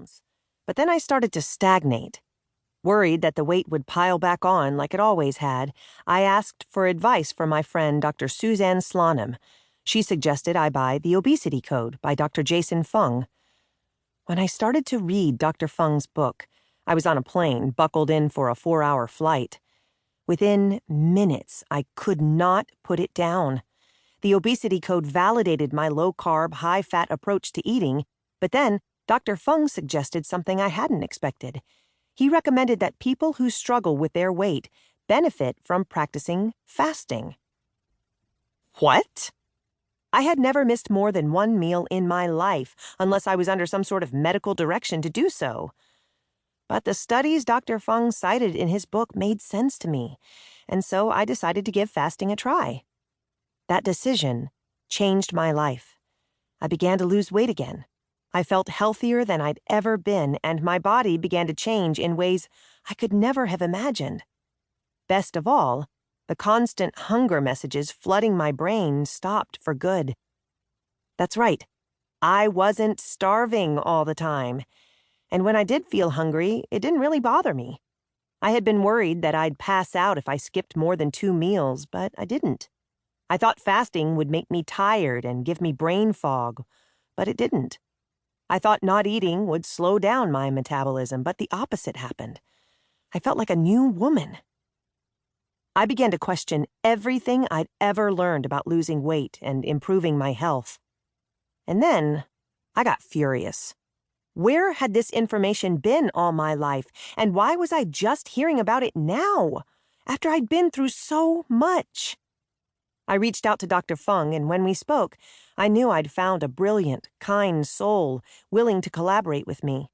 pounds. But then I started to stagnate. Worried that the weight would pile back on like it always had, I asked for advice from my friend Dr. Suzanne Slonim. She suggested I buy The Obesity Code by Dr. Jason Fung. When I started to read Dr. Fung's book, I was on a plane, buckled in for a 4-hour flight. Within minutes, I could not put it down. The Obesity Code validated my low-carb, high-fat approach to eating, but then Dr. Fung suggested something I hadn't expected. He recommended that people who struggle with their weight benefit from practicing fasting. What? I had never missed more than one meal in my life, unless I was under some sort of medical direction to do so. But the studies Dr. Fung cited in his book made sense to me, and so I decided to give fasting a try. That decision changed my life. I began to lose weight again. I felt healthier than I'd ever been, and my body began to change in ways I could never have imagined. Best of all, the constant hunger messages flooding my brain stopped for good. That's right, I wasn't starving all the time. And when I did feel hungry, it didn't really bother me. I had been worried that I'd pass out if I skipped more than 2 meals, but I didn't. I thought fasting would make me tired and give me brain fog, but it didn't. I thought not eating would slow down my metabolism, but the opposite happened. I felt like a new woman. I began to question everything I'd ever learned about losing weight and improving my health. And then I got furious. Where had this information been all my life, and why was I just hearing about it now, after I'd been through so much? I reached out to Dr. Fung, and when we spoke, I knew I'd found a brilliant, kind soul willing to collaborate with me.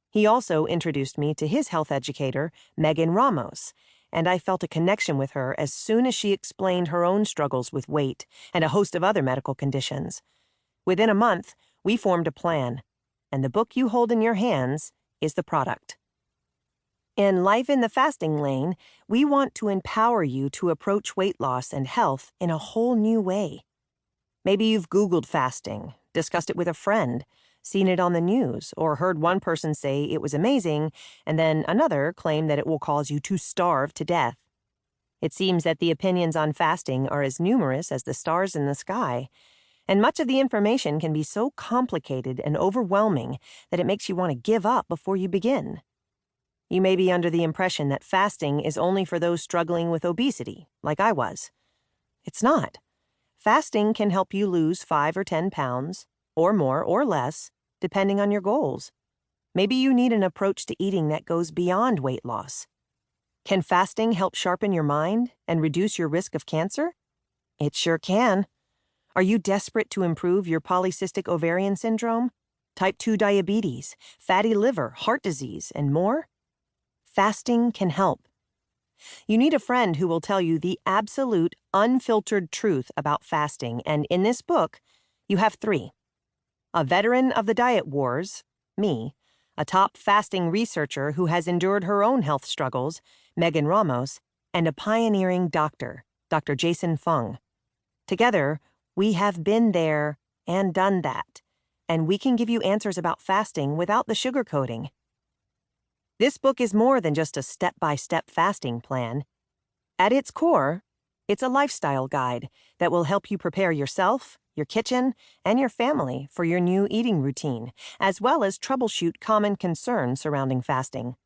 He also introduced me to his health educator, Megan Ramos, and I felt a connection with her as soon as she explained her own struggles with weight and a host of other medical conditions. Within a month, we formed a plan, and the book you hold in your hands is the product. In Life in the Fasting Lane, we want to empower you to approach weight loss and health in a whole new way. Maybe you've Googled fasting, discussed it with a friend, seen it on the news, or heard one person say it was amazing, and then another claim that it will cause you to starve to death. It seems that the opinions on fasting are as numerous as the stars in the sky, and much of the information can be so complicated and overwhelming that it makes you want to give up before you begin. You may be under the impression that fasting is only for those struggling with obesity, like I was. It's not. Fasting can help you lose 5 or 10 pounds, or more or less, depending on your goals. Maybe you need an approach to eating that goes beyond weight loss. Can fasting help sharpen your mind and reduce your risk of cancer? It sure can. Are you desperate to improve your polycystic ovarian syndrome, type 2 diabetes, fatty liver, heart disease, and more? Fasting can help. You need a friend who will tell you the absolute, unfiltered truth about fasting, and in this book, you have 3. A veteran of the diet wars, me, a top fasting researcher who has endured her own health struggles, Megan Ramos, and a pioneering doctor, Dr. Jason Fung. Together, we have been there and done that, and we can give you answers about fasting without the sugarcoating. This book is more than just a step-by-step fasting plan. At its core, it's a lifestyle guide that will help you prepare yourself, your kitchen, and your family for your new eating routine, as well as troubleshoot common concerns surrounding fasting,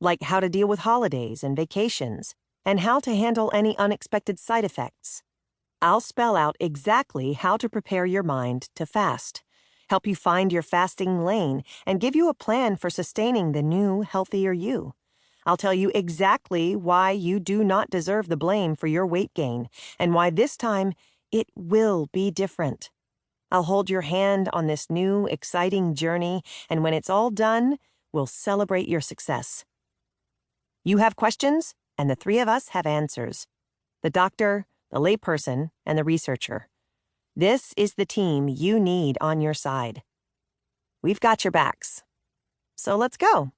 like how to deal with holidays and vacations, and how to handle any unexpected side effects. I'll spell out exactly how to prepare your mind to fast, help you find your fasting lane, and give you a plan for sustaining the new, healthier you. I'll tell you exactly why you do not deserve the blame for your weight gain, and why this time it will be different. I'll hold your hand on this new, exciting journey, and when it's all done, we'll celebrate your success. You have questions, and the 3 of us have answers. The doctor, the layperson, and the researcher. This is the team you need on your side. We've got your backs. So let's go.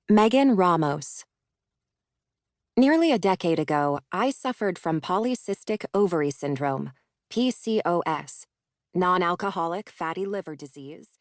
Megan Ramos. Nearly a decade ago, I suffered from polycystic ovary syndrome, PCOS, non-alcoholic fatty liver disease,